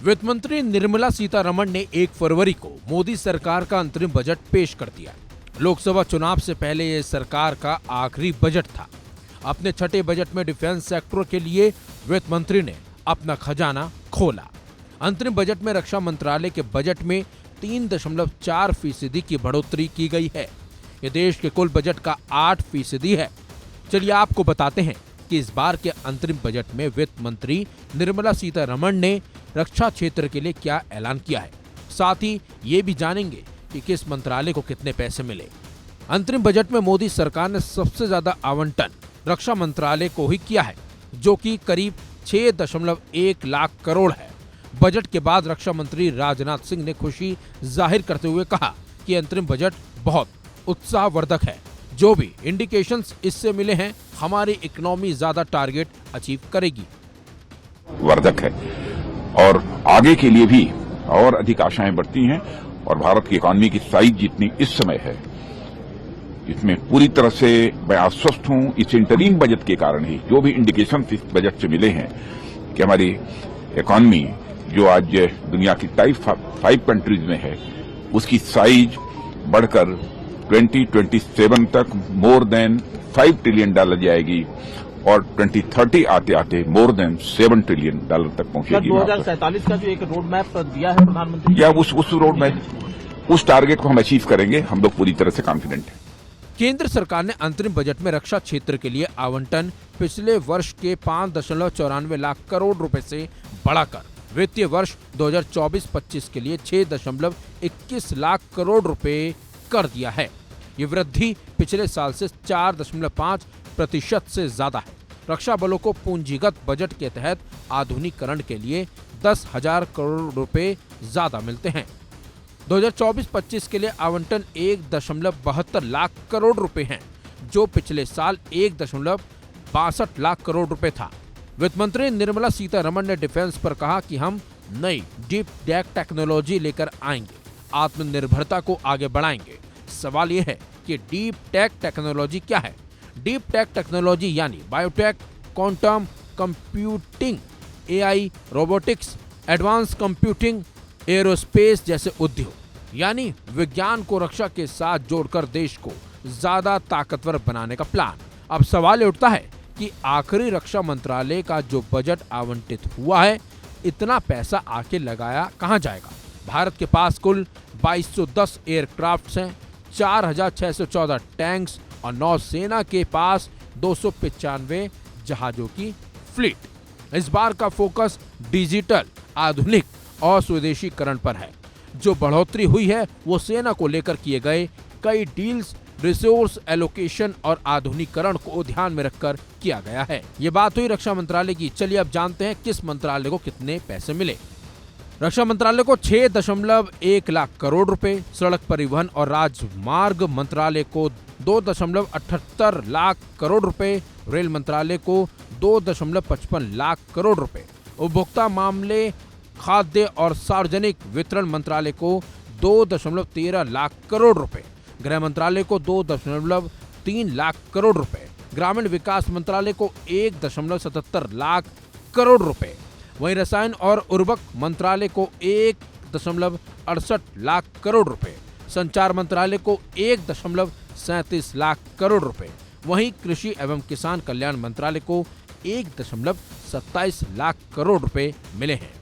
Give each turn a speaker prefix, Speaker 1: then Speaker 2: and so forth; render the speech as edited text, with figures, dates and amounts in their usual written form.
Speaker 1: वित्त मंत्री निर्मला सीतारमण ने 1 फरवरी को मोदी सरकार का अंतरिम बजट पेश कर दिया। लोकसभा चुनाव से पहले यह सरकार का आखिरी बजट था। अपने छठे बजट में डिफेंस सेक्टर के लिए वित्त मंत्री ने अपना खजाना खोला। अंतरिम बजट में रक्षा मंत्रालय के बजट में 3.4% की बढ़ोतरी की गई है। यह देश के कुल बजट का 8% है। चलिए आपको बताते हैं कि इस बार के अंतरिम बजट में वित्त मंत्री निर्मला सीतारमण ने रक्षा क्षेत्र के लिए क्या ऐलान किया है। साथ ही ये भी जानेंगे कि किस मंत्रालय को कितने पैसे मिले। अंतरिम बजट में मोदी सरकार ने सबसे ज्यादा आवंटन रक्षा मंत्रालय को ही किया है, जो कि करीब 6.1 लाख करोड़ है। बजट के बाद रक्षा मंत्री राजनाथ सिंह ने खुशी जाहिर करते हुए कहा कि अंतरिम बजट बहुत उत्साहवर्धक है। जो भी इंडिकेशंस इससे मिले हैं, हमारी इकोनॉमी ज्यादा टारगेट अचीव करेगी।
Speaker 2: वर्धक है और आगे के लिए भी और अधिक आशाएं बढ़ती हैं और भारत की इकोनॉमी की साइज जितनी इस समय है, इसमें पूरी तरह से मैं आश्वस्त हूं। इस इंटरिम बजट के कारण ही जो भी इंडिकेशंस इस बजट से मिले हैं कि हमारी इकोनॉमी जो आज दुनिया की टाइप 5 कंट्रीज में है, उसकी साइज बढ़कर 2027 तक मोर देन $5 ट्रिलियन जाएगी और 2030 आते आते मोर देन $7 ट्रिलियन तक पहुंचेगी।
Speaker 3: 2047 का जो एक रोड मैप दिया है प्रधानमंत्री,
Speaker 2: या उस रोड मैप, उस टारगेट को हम अचीव करेंगे। हम लोग पूरी तरह से कॉन्फिडेंट हैं।
Speaker 1: केंद्र सरकार ने अंतरिम बजट में रक्षा क्षेत्र के लिए आवंटन पिछले वर्ष के 5.94 लाख करोड़ रुपए से बढ़ाकर वित्तीय वर्ष 2024-25 के लिए 6.21 लाख करोड़ रुपए कर दिया है। ये वृद्धि पिछले साल से 4.5% से ज्यादा है। रक्षा बलों को पूंजीगत बजट के तहत आधुनिकीकरण के लिए 10,000 करोड़ रुपए ज्यादा मिलते हैं। 2024-25 के लिए आवंटन 1.72 लाख करोड़ रुपए हैं, जो पिछले साल 1.62 लाख करोड़ रुपए था। वित्त मंत्री निर्मला सीतारमण ने डिफेंस पर कहा कि हम नई डीप टेक टेक्नोलॉजी लेकर आएंगे, आत्मनिर्भरता को आगे बढ़ाएंगे। सवाल यह है कि डीप टेक टेक्नोलॉजी क्या है। डीप टेक टेक्नोलॉजी यानी biotech, quantum computing, AI, robotics, advance computing, aerospace जैसे उद्योग, यानी विज्ञान को रक्षा के साथ जोड़कर देश को ज्यादा ताकतवर बनाने का प्लान। अब सवाल उठता है कि आखिरी रक्षा मंत्रालय का जो बजट आवंटित हुआ है, इतना पैसा आके लगाया कहां जाएगा। भारत के पास कुल 2210 एयरक्राफ्ट हैं, 4614 टैंक्स और नौसेना के पास 295 जहाजों की फ्लीट। इस बार का फोकस डिजिटल, आधुनिक और स्वदेशीकरण पर है। जो बढ़ोतरी हुई है वो सेना को लेकर किए गए कई डील्स, रिसोर्स एलोकेशन और आधुनिकीकरण को ध्यान में रखकर किया गया है। ये बात हुई रक्षा मंत्रालय की। चलिए अब जानते हैं किस मंत्रालय को कितने पैसे मिले। रक्षा मंत्रालय को 6.1 लाख करोड़ रुपए, सड़क परिवहन और राजमार्ग मंत्रालय को 2.78 लाख करोड़ रुपए, रेल मंत्रालय को 2.55 लाख करोड़ रुपए, उपभोक्ता मामले, खाद्य और सार्वजनिक वितरण मंत्रालय को 2.13 लाख करोड़ रुपए, गृह मंत्रालय को 2.3 लाख करोड़ रुपए, ग्रामीण विकास मंत्रालय को 1.77 लाख करोड़ रुपए, वहीं रसायन और उर्वरक मंत्रालय को 1.68 लाख करोड़ रुपए, संचार मंत्रालय को 1.37 लाख करोड़ रुपए, वहीं कृषि एवं किसान कल्याण मंत्रालय को 1.27 लाख करोड़ रुपए मिले हैं।